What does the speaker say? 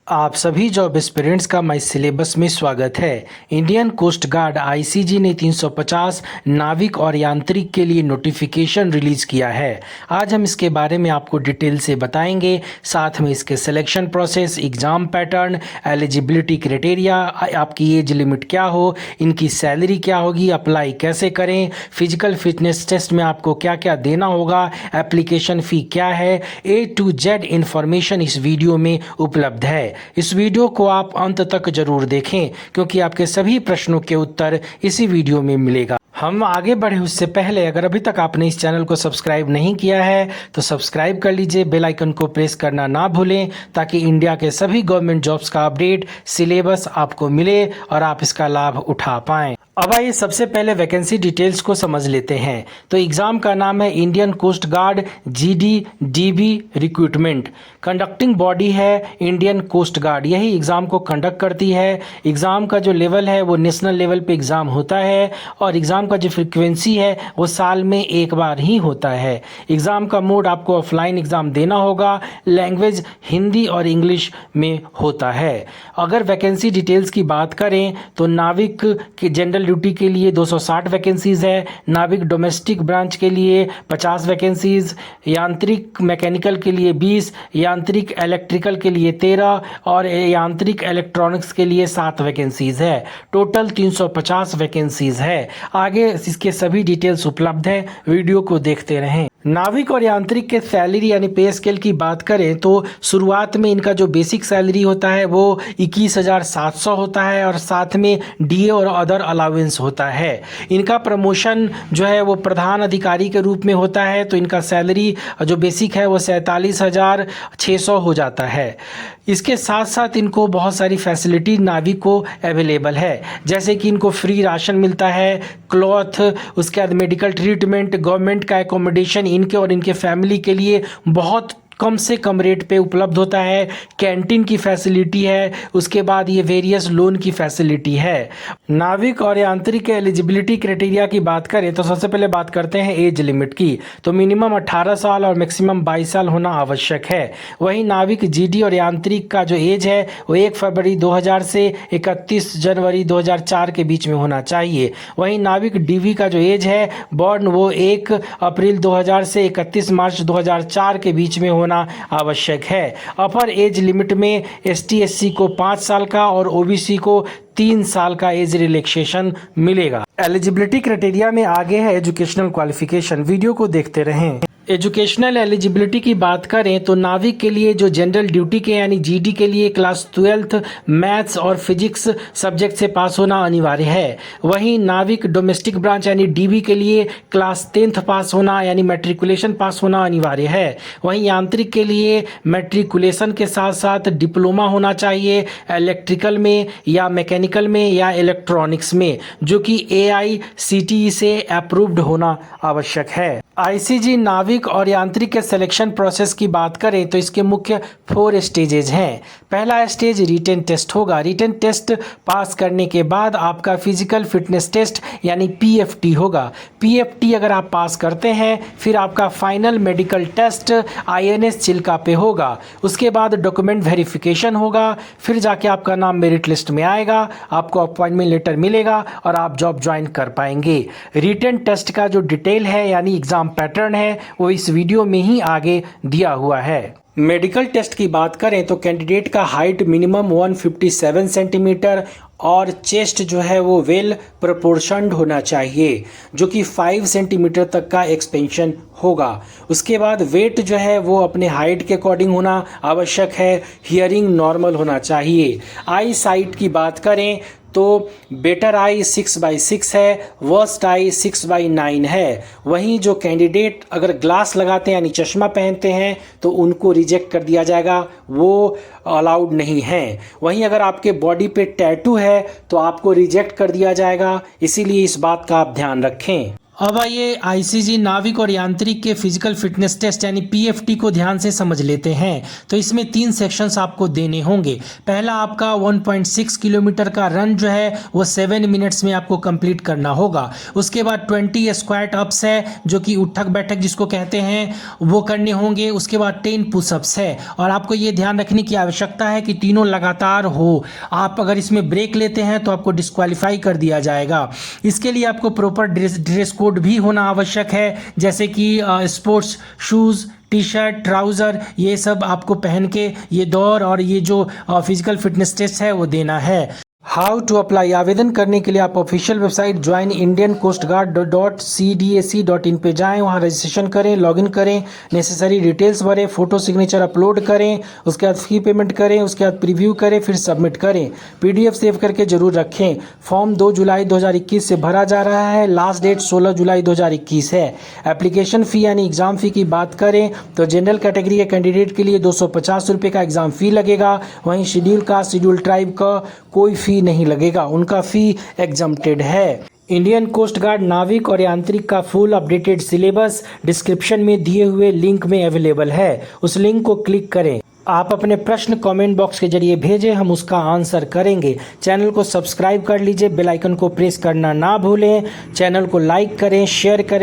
आप सभी job aspirants का माई सिलेबस में स्वागत है। इंडियन कोस्ट गार्ड आईसीजी ने 350 नाविक और यांत्रिक के लिए नोटिफिकेशन रिलीज किया है। आज हम इसके बारे में आपको डिटेल से बताएंगे, साथ में इसके selection process, exam pattern, eligibility criteria, आपकी एज लिमिट क्या हो, इनकी सैलरी क्या होगी, अप्लाई कैसे करें, फिजिकल फिटनेस टेस्ट में आपको क्या क्या देना होगा, एप्लीकेशन फ़ी क्या है, A to Z इन्फॉर्मेशन इस वीडियो में उपलब्ध है। इस वीडियो को आप अंत तक जरूर देखें क्योंकि आपके सभी प्रश्नों के उत्तर इसी वीडियो में मिलेगा। हम आगे बढ़े उससे पहले अगर अभी तक आपने इस चैनल को सब्सक्राइब नहीं किया है तो सब्सक्राइब कर लीजिए, बेल आइकन को प्रेस करना ना भूलें ताकि इंडिया के सभी गवर्नमेंट जॉब्स का अपडेट, सिलेबस आपको मिले और आप इसका लाभ उठा पाएं। अब आइए सबसे पहले वैकेंसी डिटेल्स को समझ लेते हैं। तो एग्ज़ाम का नाम है Indian coast guard GD DB recruitment. Conducting body है इंडियन कोस्ट गार्ड, यही एग्ज़ाम को कंडक्ट करती है। एग्ज़ाम का जो लेवल है वो नेशनल लेवल पे एग्ज़ाम होता है और एग्ज़ाम का जो फ्रिक्वेंसी है वो साल में एक बार ही होता है। एग्ज़ाम का मोड आपको ऑफलाइन एग्ज़ाम देना होगा, लैंग्वेज हिंदी और इंग्लिश में होता है। अगर वैकेंसी डिटेल्स की बात करें तो नाविक के जनरल ड्यूटी के लिए 260 वैकेंसीज़ है, नाविक डोमेस्टिक ब्रांच के लिए 50 वैकेंसीज़, यांत्रिक मैकेनिकल के लिए 20, यांत्रिक इलेक्ट्रिकल के लिए 13 और यांत्रिक इलेक्ट्रॉनिक्स के लिए 7 वैकेंसीज़ है। टोटल 350 वैकेंसीज़ है। आगे इसके सभी डिटेल्स उपलब्ध है, वीडियो को देखते रहें। नाविक और यांत्रिक के सैलरी यानी पे स्केल की बात करें तो शुरुआत में इनका जो बेसिक सैलरी होता है वो 21,700 होता है और साथ में डीए और अदर अलाउंस होता है। इनका प्रमोशन जो है वो प्रधान अधिकारी के रूप में होता है तो इनका सैलरी जो बेसिक है वो 47,600 हो जाता है। इसके साथ साथ इनको बहुत सारी फैसिलिटी नाविक को अवेलेबल है, जैसे कि इनको फ्री राशन मिलता है, क्लॉथ, उसके बाद मेडिकल ट्रीटमेंट, गवर्नमेंट का एकोमोडेशन इनके और इनके फैमिली के लिए बहुत कम से कम रेट पे उपलब्ध होता है, कैंटीन की फैसिलिटी है, उसके बाद ये वेरियस लोन की फैसिलिटी है। नाविक और यांत्रिक के एलिजिबिलिटी क्राइटेरिया की बात करें तो सबसे पहले बात करते हैं एज लिमिट की। तो मिनिमम 18 साल और मैक्सिमम 22 साल होना आवश्यक है। वहीं नाविक जीडी और यांत्रिक का जो एज है वो 1 फरवरी 2000 से 31 जनवरी 2004 के बीच में होना चाहिए। वहीं नाविक डीवी का जो एज है बॉर्न वो 1 अप्रैल 2000 से 31 मार्च 2004 के बीच में आवश्यक है। अपर एज लिमिट में एसटी एससी को 5 साल का और ओबीसी को 3 साल का एज रिलैक्सेशन मिलेगा। एलिजिबिलिटी क्राइटेरिया में आगे है एजुकेशनल क्वालिफिकेशन, वीडियो को देखते रहें। एजुकेशनल एलिजिबिलिटी की बात करें तो नाविक के लिए जो जनरल ड्यूटी के यानी जीडी के लिए क्लास 12 मैथ्स और फिजिक्स सब्जेक्ट से पास होना अनिवार्य है। वहीं नाविक डोमेस्टिक ब्रांच यानी डीबी के लिए क्लास 10th पास होना यानी मैट्रिकुलेशन पास होना अनिवार्य है। वहीं यांत्रिक के लिए मैट्रिकुलेशन के साथ साथ डिप्लोमा होना चाहिए इलेक्ट्रिकल में या मैकेनिकल में या इलेक्ट्रॉनिक्स में, जो कि AICTE से अप्रूव्ड होना आवश्यक है। आईसीजी नाविक और यांत्रिक के सिलेक्शन प्रोसेस की बात करें तो इसके मुख्य 4 स्टेजेज हैं। पहला स्टेज रिटन टेस्ट होगा। रिटन टेस्ट पास करने के बाद आपका फिजिकल फिटनेस टेस्ट यानी PFT होगा। PFT अगर आप पास करते हैं फिर आपका final medical test INS Chilka पे होगा। उसके बाद डॉक्यूमेंट वेरिफिकेशन होगा, फिर जाके आपका नाम मेरिट लिस्ट में आएगा, आपको अपॉइंटमेंट लेटर मिलेगा और आप जॉब ज्वाइन कर पाएंगे। रिटन टेस्ट का जो डिटेल है यानी एग्जाम पैटर्न है वो इस वीडियो में ही आगे दिया हुआ है। मेडिकल टेस्ट की बात करें तो कैंडिडेट का हाइट मिनिमम 157 सेंटीमीटर और चेस्ट जो है वो वेल प्रोपोर्शनड होना चाहिए, जो कि 5 सेंटीमीटर तक का एक्सपेंशन होगा। उसके बाद वेट जो है वो अपने हाइट के अकॉर्डिंग होना आवश्यक है। हियरिंग नॉर्मल होना चाहिए। आई साइट की बात करें तो बेटर आई 6/6 है, वर्स्ट आई 6/9 है। वहीं जो कैंडिडेट अगर ग्लास लगाते हैं यानी चश्मा पहनते हैं तो उनको रिजेक्ट कर दिया जाएगा, वो अलाउड नहीं है। वहीं अगर आपके बॉडी पे टैटू है तो आपको रिजेक्ट कर दिया जाएगा, इसीलिए इस बात का आप ध्यान रखें। अब आइए आईसीजी नाविक और यांत्रिक के फिजिकल फिटनेस टेस्ट यानी पीएफटी को ध्यान से समझ लेते हैं। तो इसमें 3 सेक्शंस आपको देने होंगे। पहला आपका 1.6 किलोमीटर का रन जो है वो 7 मिनट्स में आपको कंप्लीट करना होगा। उसके बाद 20 स्क्वाट अप्स है जो कि उठक बैठक जिसको कहते हैं वो करने होंगे। उसके बाद 10 पुशअप्स है और आपको ये ध्यान रखने की आवश्यकता है कि तीनों लगातार हो। आप अगर इसमें ब्रेक लेते हैं तो आपको डिस्क्वालीफाई कर दिया जाएगा। इसके लिए आपको प्रॉपर ड्रेस कोड भी होना आवश्यक है, जैसे कि sports shoes, T shirt, trouser, ये सब आपको पहन के ये दौड़ और ये जो फिजिकल फिटनेस टेस्ट है वो देना है। हाउ टू अप्लाई, आवेदन करने के लिए आप ऑफिशियल वेबसाइट joinIndiancoastguard.cdac.in पे जाएं, वहां रजिस्ट्रेशन करें, लॉगिन करें, नेसेसरी डिटेल्स भरें, फोटो सिग्नेचर अपलोड करें, उसके बाद फी पेमेंट करें, उसके बाद प्रीव्यू करें, फिर सबमिट करें। पीडीएफ सेव करके जरूर रखें। फॉर्म 2 जुलाई 2021 से भरा जा रहा है। लास्ट डेट 16 जुलाई 2021 है। एप्लीकेशन फ़ी यानी एग्ज़ाम फ़ी की बात करें तो जनरल कैटेगरी के कैंडिडेट के लिए 250 रुपये का एग्ज़ाम फ़ी लगेगा। वहीं शेड्यूल कास्ट, शेड्यूल ट्राइब का कोई फ़ी नहीं लगेगा, उनका फ़ी एग्जम्प्टेड है। इंडियन कोस्ट गार्ड नाविक और यांत्रिक का फुल अपडेटेड सिलेबस डिस्क्रिप्शन में दिए हुए लिंक में अवेलेबल है। उस लिंक को क्लिक करें। आप अपने प्रश्न कमेंट बॉक्स के जरिए भेजें, हम उसका आंसर करेंगे। चैनल को सब्सक्राइब कर लीजिए, बेल आइकन को प्रेस करना ना भूलें। चैनल को लाइक करें, शेयर करें।